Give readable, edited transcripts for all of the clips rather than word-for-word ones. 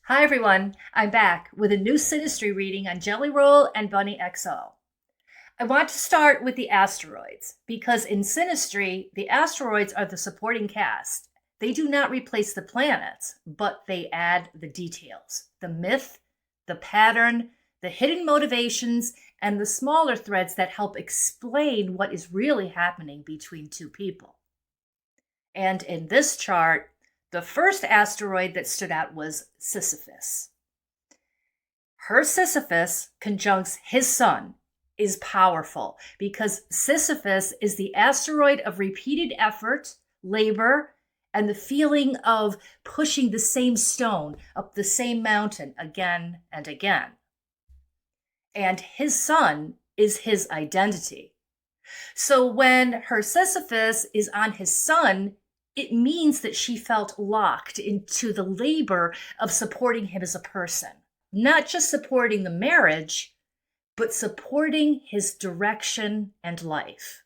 Hi everyone, I'm back with a new Synastry reading on Jelly Roll and Bunnie XO. I want to start with the asteroids because in Synastry, the asteroids are the supporting cast. They do not replace the planets, but they add the details, the myth, the pattern, the hidden motivations, and the smaller threads that help explain what is really happening between two people. And in this chart, the first asteroid that stood out was Sisyphus. Her Sisyphus conjuncts his sun is powerful because Sisyphus is the asteroid of repeated effort, labor, and the feeling of pushing the same stone up the same mountain again and again. And his sun is his identity. So when her Sisyphus is on his sun, it means that she felt locked into the labor of supporting him as a person, not just supporting the marriage, but supporting his direction and life.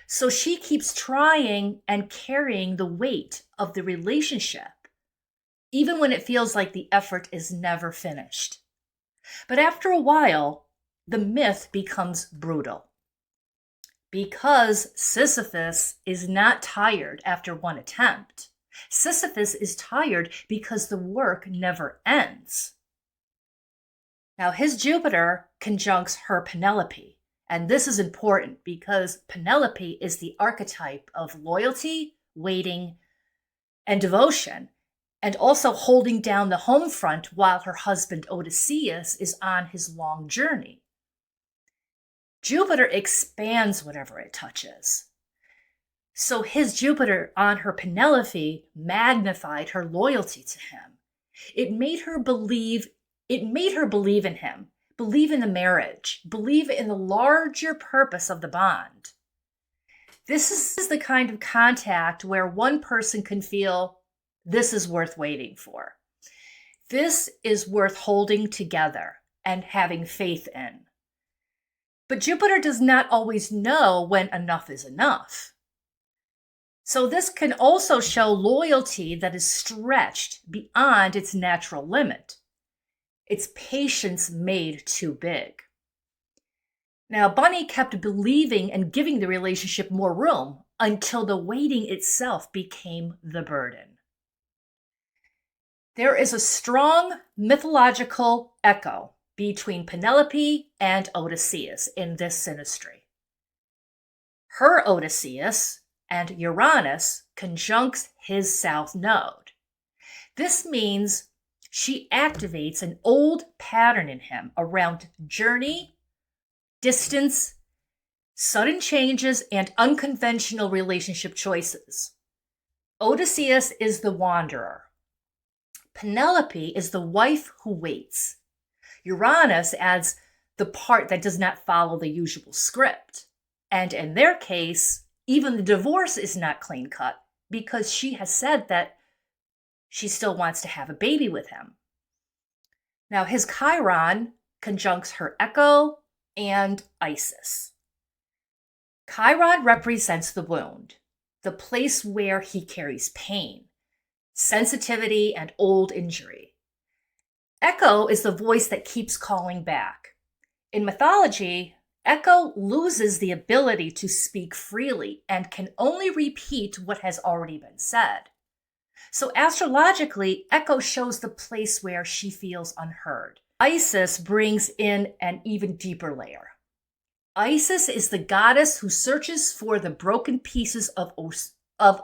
So she keeps trying and carrying the weight of the relationship, even when it feels like the effort is never finished. But after a while, the myth becomes brutal. Because Sisyphus is not tired after one attempt. Sisyphus is tired because the work never ends. Now, his Jupiter conjuncts her Penelope. And this is important because Penelope is the archetype of loyalty, waiting, and devotion, and also holding down the home front while her husband Odysseus is on his long journey. Jupiter expands whatever it touches. So his Jupiter on her Penelope magnified her loyalty to him. It made her believe in him, believe in the marriage, believe in the larger purpose of the bond. This is the kind of contact where one person can feel this is worth waiting for. This is worth holding together and having faith in. But Jupiter does not always know when enough is enough. So this can also show loyalty that is stretched beyond its natural limit. Its patience made too big. Now, Bunnie kept believing and giving the relationship more room until the waiting itself became the burden. There is a strong mythological echo between Penelope and Odysseus in this Synastry. Her Odysseus and Uranus conjuncts his south node. This means she activates an old pattern in him around journey, distance, sudden changes, and unconventional relationship choices. Odysseus is the wanderer. Penelope is the wife who waits. Uranus adds the part that does not follow the usual script. And in their case, even the divorce is not clean cut because she has said that she still wants to have a baby with him. Now, his Chiron conjuncts her Echo and Isis. Chiron represents the wound, the place where he carries pain, sensitivity, and old injury. Echo is the voice that keeps calling back. In mythology, Echo loses the ability to speak freely and can only repeat what has already been said. So astrologically, Echo shows the place where she feels unheard. Isis brings in an even deeper layer. Isis is the goddess who searches for the broken pieces of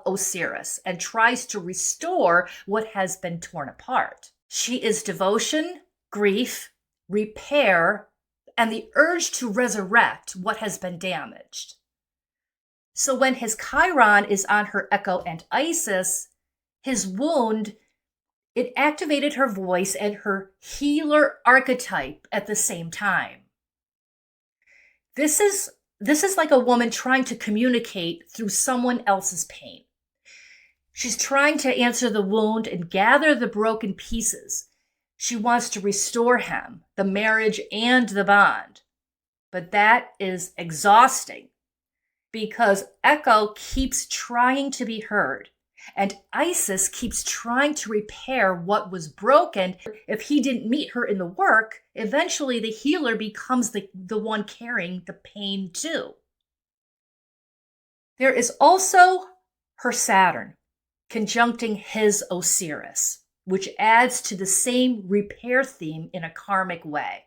Osiris and tries to restore what has been torn apart. She is devotion, grief, repair, and the urge to resurrect what has been damaged. So when his Chiron is on her Echo and Isis, his wound, it activated her voice and her healer archetype at the same time. This is like a woman trying to communicate through someone else's pain. She's trying to answer the wound and gather the broken pieces. She wants to restore him, the marriage, and the bond. But that is exhausting because Echo keeps trying to be heard. And Isis keeps trying to repair what was broken. If he didn't meet her in the work, eventually the healer becomes the one carrying the pain too. There is also her Saturn conjuncting his Osiris, which adds to the same repair theme in a karmic way.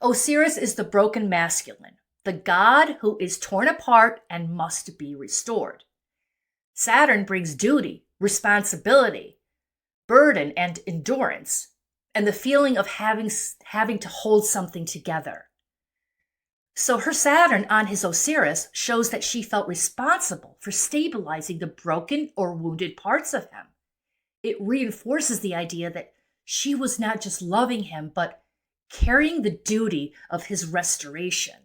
Osiris is the broken masculine, the god who is torn apart and must be restored. Saturn brings duty, responsibility, burden, and endurance, and the feeling of having to hold something together. So her Saturn on his Osiris shows that she felt responsible for stabilizing the broken or wounded parts of him. It reinforces the idea that she was not just loving him, but carrying the duty of his restoration.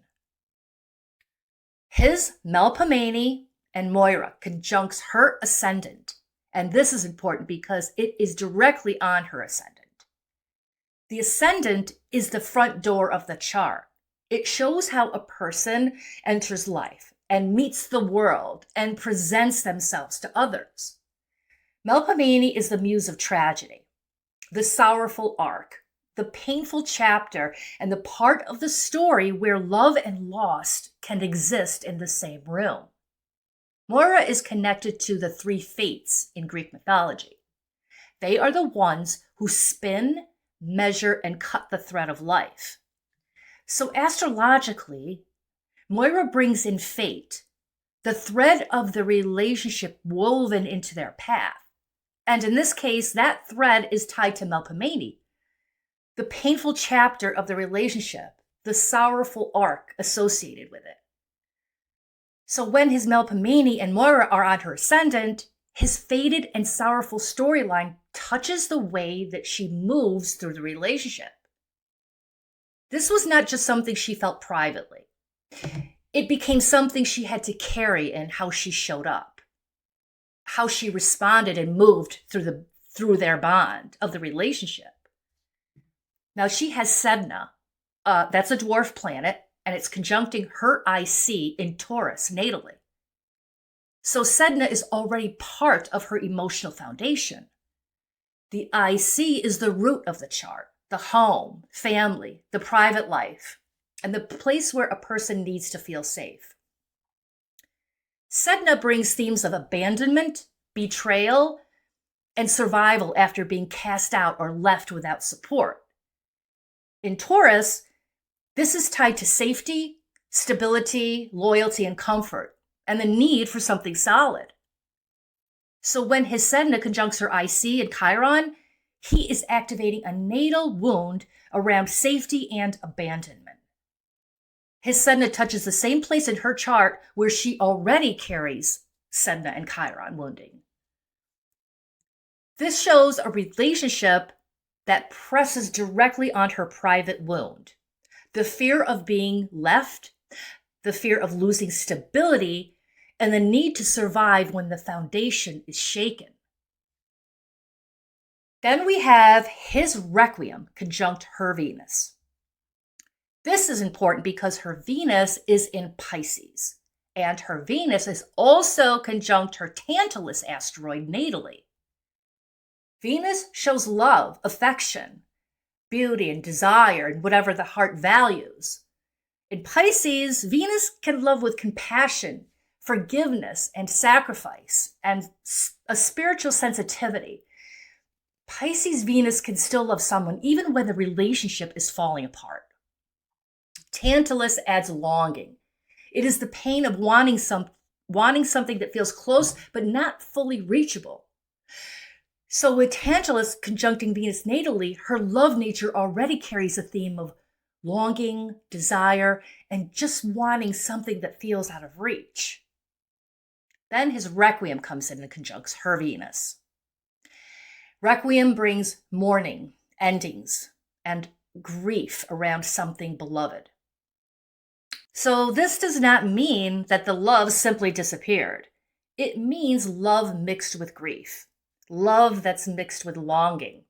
His Melpomene and Moira conjuncts her ascendant, and this is important because it is directly on her ascendant. The ascendant is the front door of the chart. It shows how a person enters life and meets the world and presents themselves to others. Melpomene is the muse of tragedy, the sorrowful arc, the painful chapter, and the part of the story where love and loss can exist in the same room. Moira is connected to the three fates in Greek mythology. They are the ones who spin, measure, and cut the thread of life. So astrologically, Moira brings in fate, the thread of the relationship woven into their path. And in this case, that thread is tied to Melpomene, the painful chapter of the relationship, the sorrowful arc associated with it. So when his Melpomene and Moira are on her ascendant, his fated and sorrowful storyline touches the way that she moves through the relationship. This was not just something she felt privately. It became something she had to carry in how she showed up, how she responded and moved through their bond of the relationship. Now she has Sedna, that's a dwarf planet, and it's conjuncting her IC in Taurus natally. So Sedna is already part of her emotional foundation. The IC is the root of the chart, the home, family, the private life, and the place where a person needs to feel safe. Sedna brings themes of abandonment, betrayal, and survival after being cast out or left without support. In Taurus, this is tied to safety, stability, loyalty, and comfort, and the need for something solid. So when his Sedna conjuncts her IC and Chiron, he is activating a natal wound around safety and abandonment. His Sedna touches the same place in her chart where she already carries Sedna and Chiron wounding. This shows a relationship that presses directly on her private wound. The fear of being left, the fear of losing stability, and the need to survive when the foundation is shaken. Then we have his Requiem conjunct her Venus. This is important because her Venus is in Pisces, and her Venus is also conjunct her Tantalus asteroid natally. Venus shows love, affection, beauty, and desire, and whatever the heart values. In Pisces, Venus can love with compassion, forgiveness, and sacrifice, and a spiritual sensitivity. Pisces Venus can still love someone even when the relationship is falling apart. Tantalus adds longing. It is the pain of wanting something that feels close but not fully reachable. So with Tantalus conjuncting Venus natally, her love nature already carries a theme of longing, desire, and just wanting something that feels out of reach. Then his Requiem comes in and conjuncts her Venus. Requiem brings mourning, endings, and grief around something beloved. So this does not mean that the love simply disappeared. It means love mixed with grief, love that's mixed with longing.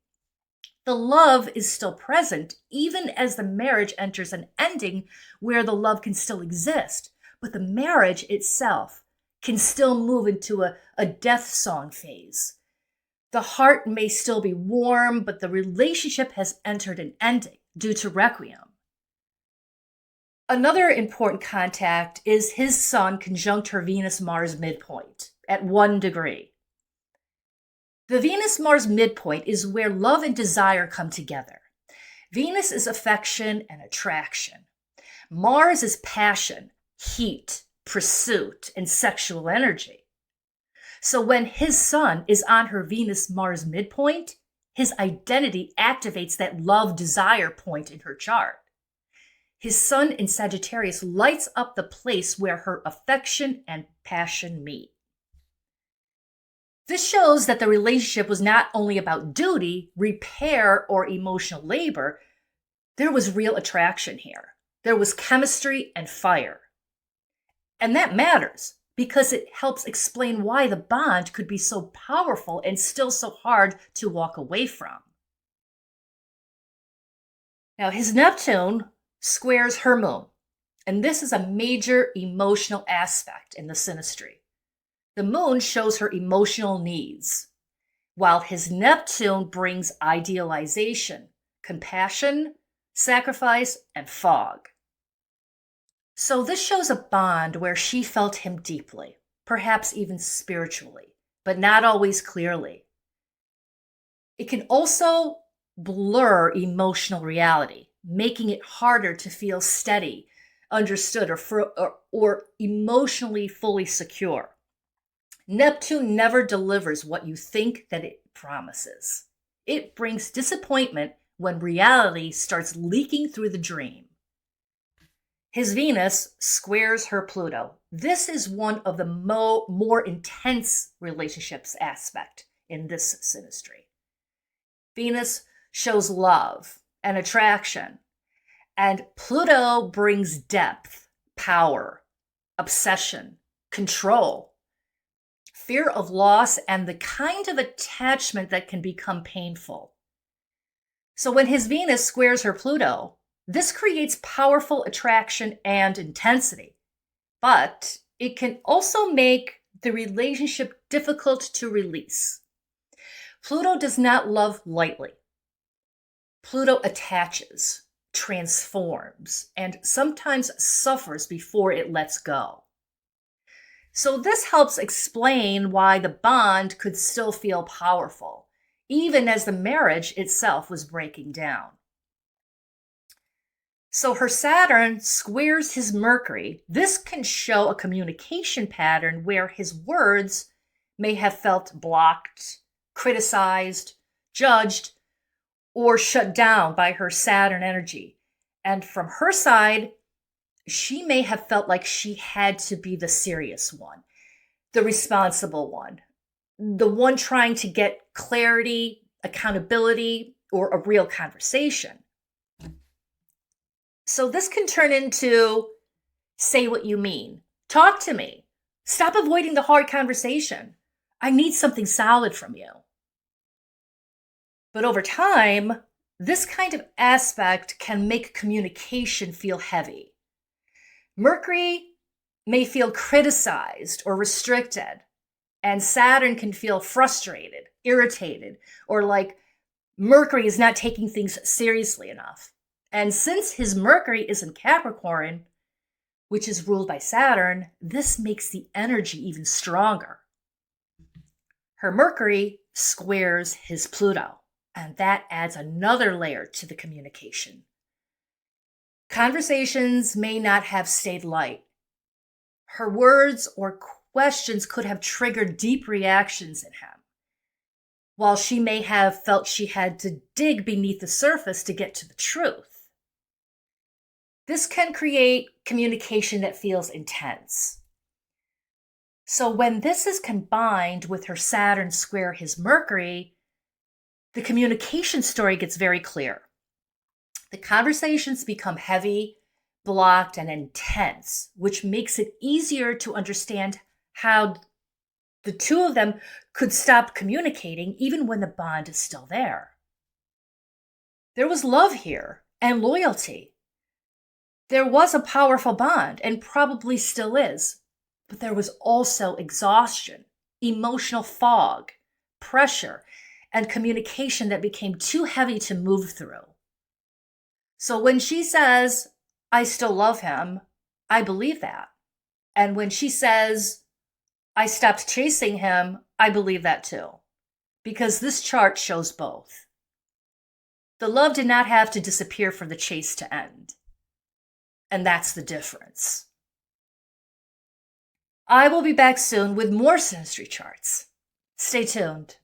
The love is still present even as the marriage enters an ending where the love can still exist, but the marriage itself can still move into a death song phase. The heart may still be warm, but the relationship has entered an ending due to requiem. Another important contact is his sun conjunct her Venus-Mars midpoint at 1 degree. The Venus-Mars midpoint is where love and desire come together. Venus is affection and attraction. Mars is passion, heat, pursuit, and sexual energy. So when his sun is on her Venus-Mars midpoint, his identity activates that love-desire point in her chart. His sun in Sagittarius lights up the place where her affection and passion meet. This shows that the relationship was not only about duty, repair, or emotional labor. There was real attraction here. There was chemistry and fire. And that matters because it helps explain why the bond could be so powerful and still so hard to walk away from. Now, his Neptune squares her moon, and this is a major emotional aspect in the synastry. The moon shows her emotional needs, while his Neptune brings idealization, compassion, sacrifice, and fog. So this shows a bond where she felt him deeply, perhaps even spiritually, but not always clearly. It can also blur emotional reality, making it harder to feel steady, understood, or emotionally fully secure. Neptune never delivers what you think that it promises. It brings disappointment when reality starts leaking through the dream. His Venus squares her Pluto. This is one of the more intense relationships aspect in this synastry. Venus shows love and attraction, and Pluto brings depth, power, obsession, control, fear of loss, and the kind of attachment that can become painful. So when his Venus squares her Pluto, this creates powerful attraction and intensity, but it can also make the relationship difficult to release. Pluto does not love lightly. Pluto attaches, transforms, and sometimes suffers before it lets go. So this helps explain why the bond could still feel powerful, even as the marriage itself was breaking down. So her Saturn squares his Mercury. This can show a communication pattern where his words may have felt blocked, criticized, judged, or shut down by her Saturn energy. And from her side, she may have felt like she had to be the serious one, the responsible one, the one trying to get clarity, accountability, or a real conversation. So this can turn into, say what you mean. Talk to me. Stop avoiding the hard conversation. I need something solid from you. But over time, this kind of aspect can make communication feel heavy. Mercury may feel criticized or restricted, and Saturn can feel frustrated, irritated, or like Mercury is not taking things seriously enough. And since his Mercury is in Capricorn, which is ruled by Saturn, this makes the energy even stronger. Her Mercury squares his Pluto, and that adds another layer to the communication. Conversations may not have stayed light. Her words or questions could have triggered deep reactions in him, while she may have felt she had to dig beneath the surface to get to the truth. This can create communication that feels intense. So when this is combined with her Saturn square his Mercury, the communication story gets very clear. The conversations become heavy, blocked, and intense, which makes it easier to understand how the two of them could stop communicating even when the bond is still there. There was love here and loyalty. There was a powerful bond, and probably still is. but there was also exhaustion, emotional fog, pressure, and communication that became too heavy to move through. So when she says, I still love him, I believe that. And when she says, I stopped chasing him, I believe that too. Because this chart shows both. The love did not have to disappear for the chase to end. And that's the difference. I will be back soon with more Synastry charts. Stay tuned.